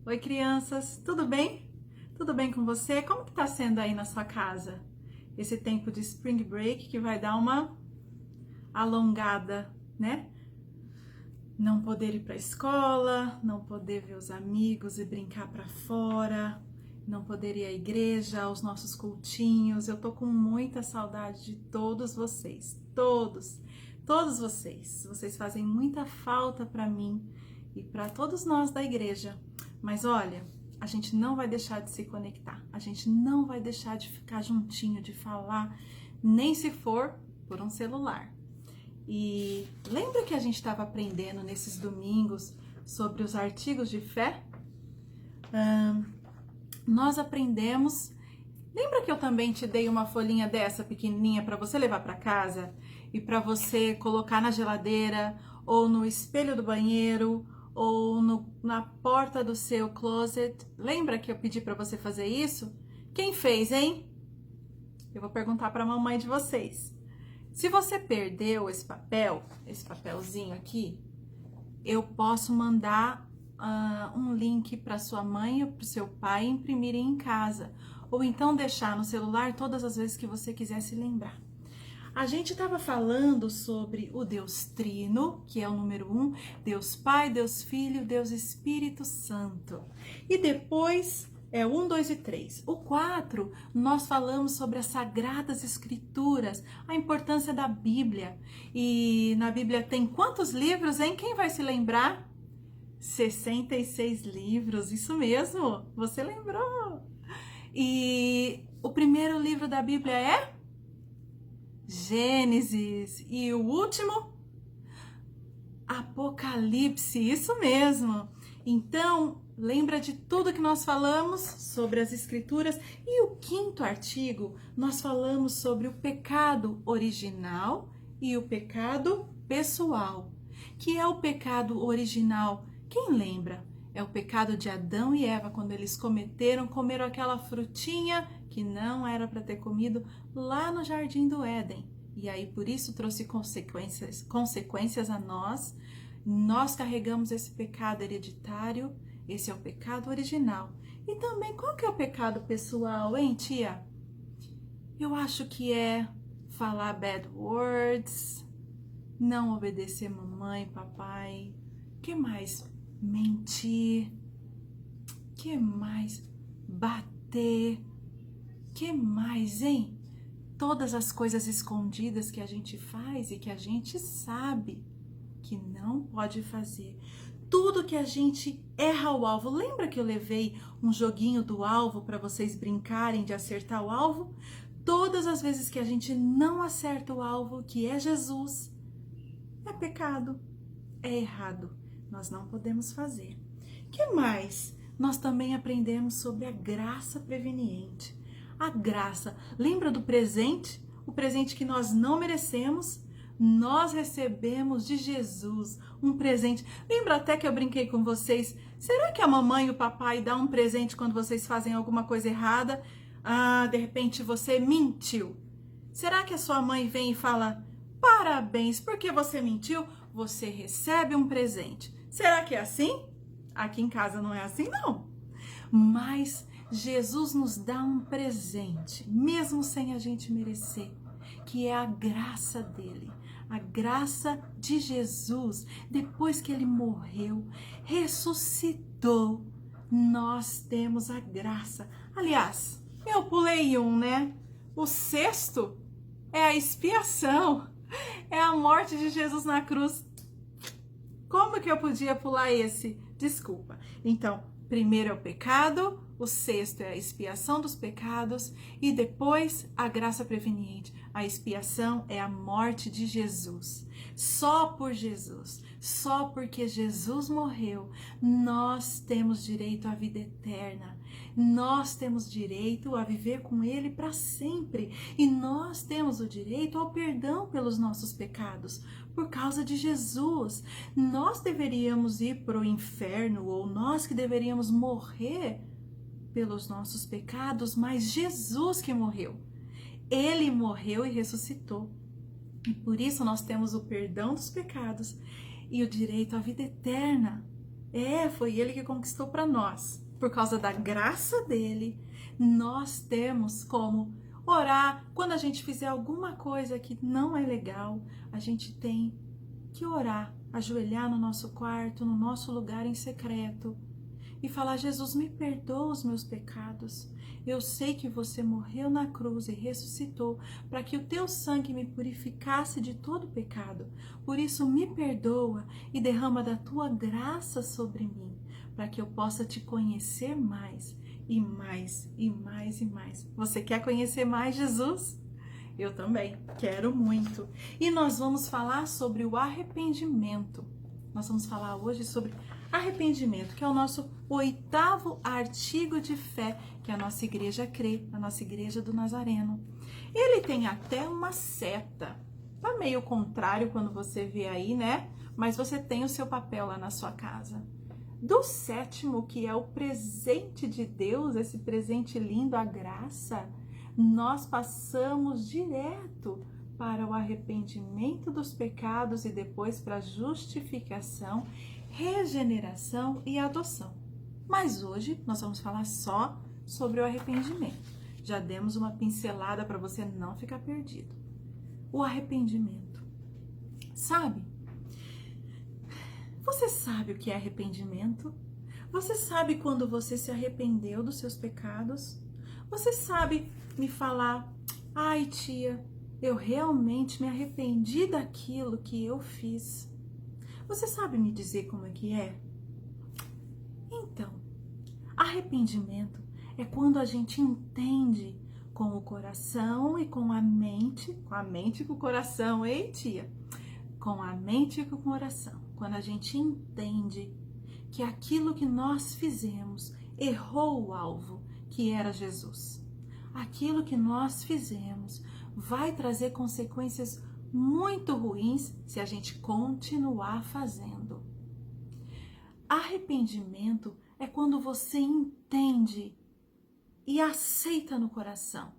Oi, crianças, tudo bem? Tudo bem com você? Como que tá sendo aí na sua casa? Esse tempo de Spring Break que vai dar uma alongada, né? Não poder ir para a escola, não poder ver os amigos e brincar para fora, não poder ir à igreja, aos nossos cultinhos. Eu tô com muita saudade de todos vocês, todos vocês. Vocês fazem muita falta para mim e para todos nós da igreja. Mas olha, a gente não vai deixar de se conectar, a gente não vai deixar de ficar juntinho, de falar, nem se for por um celular. E lembra que a gente estava aprendendo nesses domingos sobre os artigos de fé? Nós aprendemos. Lembra que eu também te dei uma folhinha dessa pequenininha para você levar para casa e para você colocar na geladeira ou no espelho do banheiro ou na porta do seu closet? Lembra que eu pedi para você fazer isso? Quem fez, hein? Eu vou perguntar para a mamãe de vocês. Se você perdeu esse papelzinho aqui, eu posso mandar um link para sua mãe ou para o seu pai imprimirem em casa, ou então deixar no celular todas as vezes que você quiser se lembrar. A gente estava falando sobre o Deus Trino, que é o número 1, Deus Pai, Deus Filho, Deus Espírito Santo. E depois é 1, 2 e 3. O 4, nós falamos sobre as Sagradas Escrituras, a importância da Bíblia. E na Bíblia tem quantos livros, hein? Quem vai se lembrar? 66 livros, isso mesmo, você lembrou. E o primeiro livro da Bíblia é Gênesis. E o último? Apocalipse, isso mesmo. Então, lembra de tudo que nós falamos sobre as escrituras? E o quinto artigo, nós falamos sobre o pecado original e o pecado pessoal. Que é o pecado original? Quem lembra? É o pecado de Adão e Eva, quando eles comeram aquela frutinha que não era para ter comido lá no Jardim do Éden. E aí, por isso, trouxe consequências a nós. Nós carregamos esse pecado hereditário, esse é o pecado original. E também, qual que é o pecado pessoal, hein, tia? Eu acho que é falar bad words, não obedecer mamãe, papai. Que mais? Mentir. Que mais? Bater. Que mais, hein? Todas as coisas escondidas que a gente faz e que a gente sabe que não pode fazer. Tudo que a gente erra o alvo. Lembra que eu levei um joguinho do alvo para vocês brincarem de acertar o alvo? Todas as vezes que a gente não acerta o alvo, que é Jesus, é pecado, é errado. Nós não podemos fazer. Que mais? Nós também aprendemos sobre a graça preveniente. A graça, lembra do presente? O presente que nós não merecemos? Nós recebemos de Jesus um presente. Lembra até que eu brinquei com vocês? Será que a mamãe e o papai dão um presente quando vocês fazem alguma coisa errada? De repente você mentiu. Será que a sua mãe vem e fala: parabéns, porque você mentiu? Você recebe um presente. Será que é assim? Aqui em casa não é assim, não. Mas Jesus nos dá um presente, mesmo sem a gente merecer, que é a graça dele, a graça de Jesus. Depois que ele morreu, ressuscitou, nós temos a graça. Aliás, eu pulei um, né? O sexto é a expiação, é a morte de Jesus na cruz. Como que eu podia pular esse? Desculpa. Então, primeiro é o pecado, o sexto é a expiação dos pecados e depois a graça preveniente. A expiação é a morte de Jesus. Só por Jesus, só porque Jesus morreu, nós temos direito à vida eterna. Nós temos direito a viver com Ele para sempre. E nós temos o direito ao perdão pelos nossos pecados. Por causa de Jesus, nós deveríamos ir para o inferno, ou nós que deveríamos morrer pelos nossos pecados, mas Jesus que morreu. Ele morreu e ressuscitou. E por isso nós temos o perdão dos pecados e o direito à vida eterna. Foi ele que conquistou para nós. Por causa da graça dele, nós temos como orar. Quando a gente fizer alguma coisa que não é legal, a gente tem que orar, ajoelhar no nosso quarto, no nosso lugar em secreto e falar: Jesus, me perdoa os meus pecados. Eu sei que você morreu na cruz e ressuscitou para que o teu sangue me purificasse de todo pecado. Por isso, me perdoa e derrama da tua graça sobre mim, para que eu possa te conhecer mais e mais e mais e mais. Você quer conhecer mais Jesus? Eu também quero muito. E nós vamos falar sobre o arrependimento. Nós vamos falar hoje sobre arrependimento, que é o nosso 8º artigo de fé que a nossa igreja crê, a nossa igreja do Nazareno. Ele tem até uma seta. Tá meio contrário quando você vê aí, né? Mas você tem o seu papel lá na sua casa. Do 7º, que é o presente de Deus, esse presente lindo, a graça, nós passamos direto para o arrependimento dos pecados e depois para a justificação, regeneração e adoção. Mas hoje nós vamos falar só sobre o arrependimento. Já demos uma pincelada para você não ficar perdido. O arrependimento. Sabe? Você sabe o que é arrependimento? Você sabe quando você se arrependeu dos seus pecados? Você sabe me falar: ai, tia, eu realmente me arrependi daquilo que eu fiz. Você sabe me dizer como é que é? Então, arrependimento é quando a gente entende com o coração e com a mente e com o coração, ei, tia? Com a mente e com o coração. Quando a gente entende que aquilo que nós fizemos errou o alvo, que era Jesus. Aquilo que nós fizemos vai trazer consequências muito ruins se a gente continuar fazendo. Arrependimento é quando você entende e aceita no coração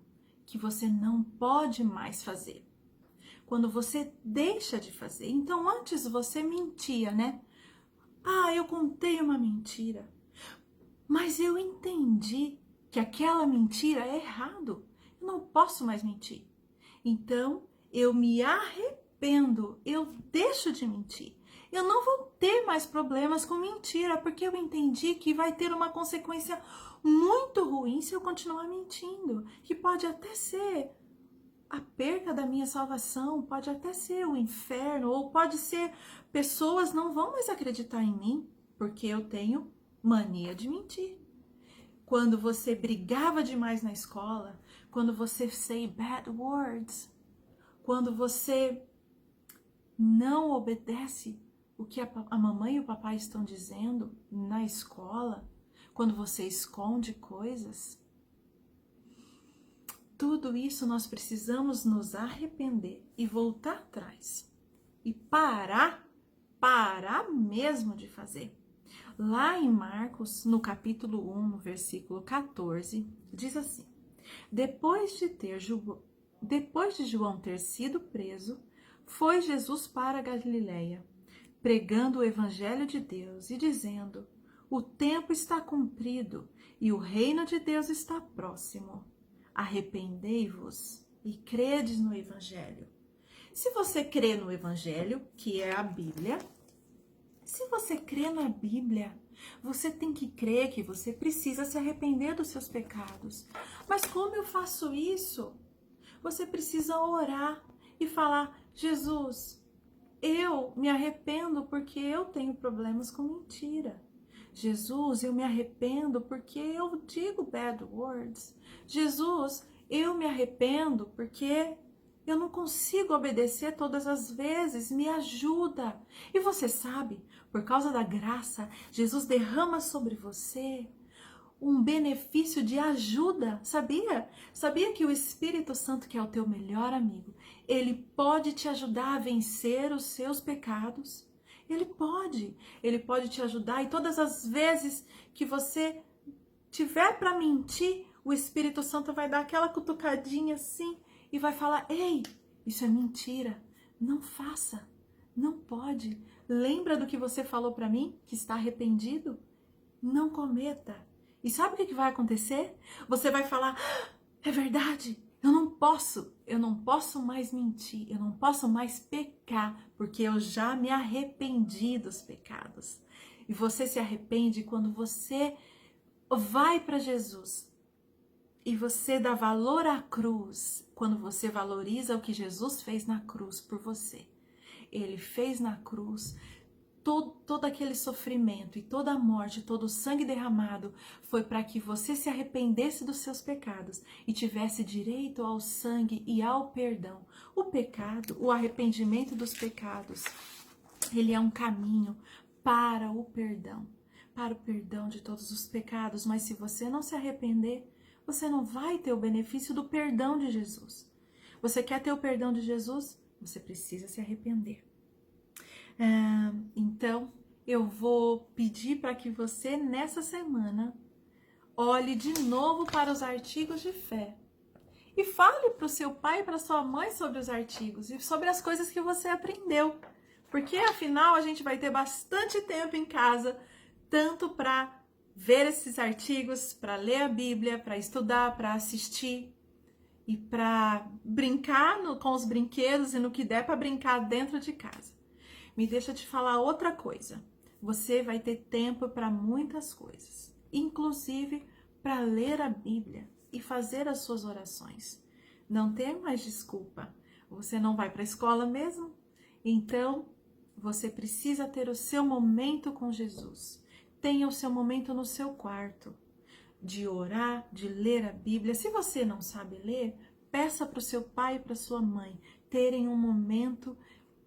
que você não pode mais fazer. Quando você deixa de fazer. Então, antes você mentia, né? Eu contei uma mentira, mas eu entendi que aquela mentira é errado. Eu não posso mais mentir. Então, eu me arrependo, eu deixo de mentir. Eu não vou ter mais problemas com mentira, porque eu entendi que vai ter uma consequência muito ruim se eu continuar mentindo, que pode até ser a perda da minha salvação, pode até ser o inferno, ou pode ser pessoas não vão mais acreditar em mim, porque eu tenho mania de mentir. Quando você brigava demais na escola, quando você say bad words, quando você não obedece o que a mamãe e o papai estão dizendo na escola, quando você esconde coisas, tudo isso nós precisamos nos arrepender e voltar atrás e parar mesmo de fazer. Lá em Marcos, no capítulo 1, no versículo 14, diz assim: Depois de João ter sido preso, foi Jesus para a Galileia, pregando o evangelho de Deus e dizendo: O tempo está cumprido e o reino de Deus está próximo. Arrependei-vos e credes no evangelho. Se você crê no evangelho, que é a Bíblia, se você crê na Bíblia, você tem que crer que você precisa se arrepender dos seus pecados. Mas como eu faço isso? Você precisa orar e falar: Jesus, eu me arrependo porque eu tenho problemas com mentira. Jesus, eu me arrependo porque eu digo bad words. Jesus, eu me arrependo porque eu não consigo obedecer todas as vezes. Me ajuda. E você sabe, por causa da graça, Jesus derrama sobre você um benefício de ajuda, sabia? Sabia que o Espírito Santo, que é o teu melhor amigo, ele pode te ajudar a vencer os seus pecados? Ele pode te ajudar, e todas as vezes que você tiver para mentir, o Espírito Santo vai dar aquela cutucadinha assim e vai falar: ei, isso é mentira, não faça, não pode, Lembra do que você falou para mim, que está arrependido? Não cometa. E sabe o que vai acontecer? Você vai falar, é verdade, eu não posso mais mentir, eu não posso mais pecar, porque eu já me arrependi dos pecados. E você se arrepende quando você vai para Jesus e você dá valor à cruz, quando você valoriza o que Jesus fez na cruz por você. Ele fez na cruz todo aquele sofrimento e toda a morte, todo o sangue derramado foi para que você se arrependesse dos seus pecados e tivesse direito ao sangue e ao perdão. O pecado, o arrependimento dos pecados, ele é um caminho para o perdão de todos os pecados, mas se você não se arrepender, você não vai ter o benefício do perdão de Jesus. Você quer ter o perdão de Jesus? Você precisa se arrepender. Então, eu vou pedir para que você, nessa semana, olhe de novo para os artigos de fé. E fale para o seu pai e para sua mãe sobre os artigos e sobre as coisas que você aprendeu. Porque, afinal, a gente vai ter bastante tempo em casa, tanto para ver esses artigos, para ler a Bíblia, para estudar, para assistir e para brincar com os brinquedos e no que der para brincar dentro de casa. Me deixa te falar outra coisa. Você vai ter tempo para muitas coisas, inclusive para ler a Bíblia e fazer as suas orações. Não tem mais desculpa. Você não vai para a escola mesmo? Então, você precisa ter o seu momento com Jesus. Tenha o seu momento no seu quarto, de orar, de ler a Bíblia. Se você não sabe ler, peça para o seu pai e para sua mãe terem um momento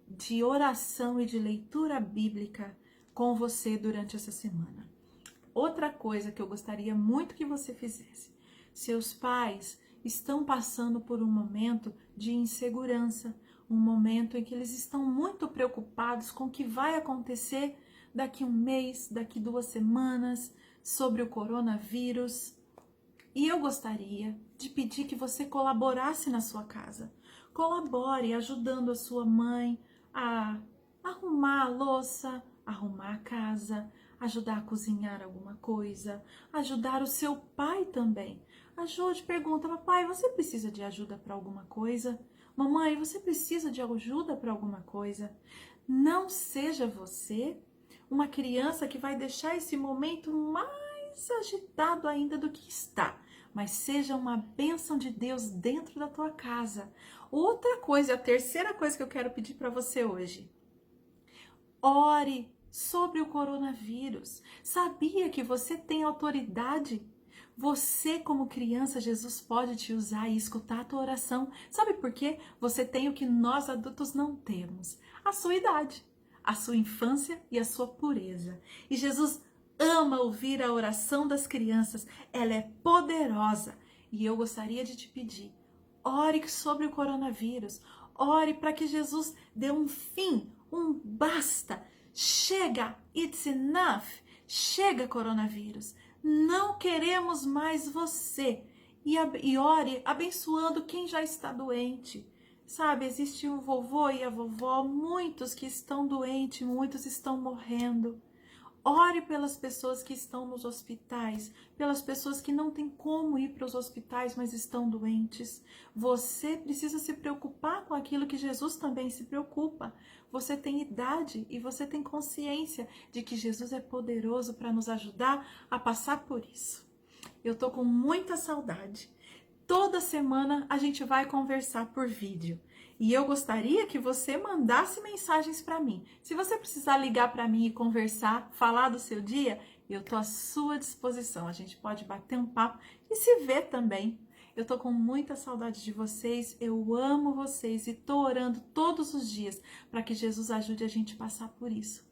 de oração e de leitura bíblica com você durante essa semana. Outra coisa que eu gostaria muito que você fizesse. Seus pais estão passando por um momento de insegurança, um momento em que eles estão muito preocupados com o que vai acontecer daqui um mês, daqui 2 semanas, sobre o coronavírus. E eu gostaria de pedir que você colaborasse na sua casa. Colabore ajudando a sua mãe a arrumar a louça, arrumar a casa, ajudar a cozinhar alguma coisa, ajudar o seu pai também. Ajude, pergunta, papai, você precisa de ajuda para alguma coisa? Mamãe, você precisa de ajuda para alguma coisa? Não seja você uma criança que vai deixar esse momento mais agitado ainda do que está, mas seja uma bênção de Deus dentro da tua casa. Outra coisa, a terceira coisa que eu quero pedir para você hoje. Ore sobre o coronavírus. Sabia que você tem autoridade? Você, como criança, Jesus pode te usar e escutar a tua oração. Sabe por quê? Você tem o que nós adultos não temos: a sua idade, a sua infância e a sua pureza. E Jesus ama ouvir a oração das crianças. Ela é poderosa. E eu gostaria de te pedir, ore sobre o coronavírus. Ore para que Jesus dê um fim, um basta. Chega, it's enough. Chega, coronavírus. Não queremos mais você. E ore abençoando quem já está doente. Sabe, existe o vovô e a vovó, muitos que estão doentes, muitos estão morrendo. Ore pelas pessoas que estão nos hospitais, pelas pessoas que não têm como ir para os hospitais, mas estão doentes. Você precisa se preocupar com aquilo que Jesus também se preocupa. Você tem idade e você tem consciência de que Jesus é poderoso para nos ajudar a passar por isso. Eu tô com muita saudade. Toda semana a gente vai conversar por vídeo. E eu gostaria que você mandasse mensagens para mim. Se você precisar ligar para mim e conversar, falar do seu dia, eu tô à sua disposição. A gente pode bater um papo e se ver também. Eu tô com muita saudade de vocês, eu amo vocês e tô orando todos os dias para que Jesus ajude a gente a passar por isso.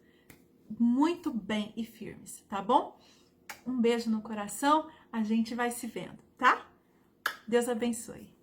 Muito bem e firmes, tá bom? Um beijo no coração, a gente vai se vendo, tá? Deus abençoe.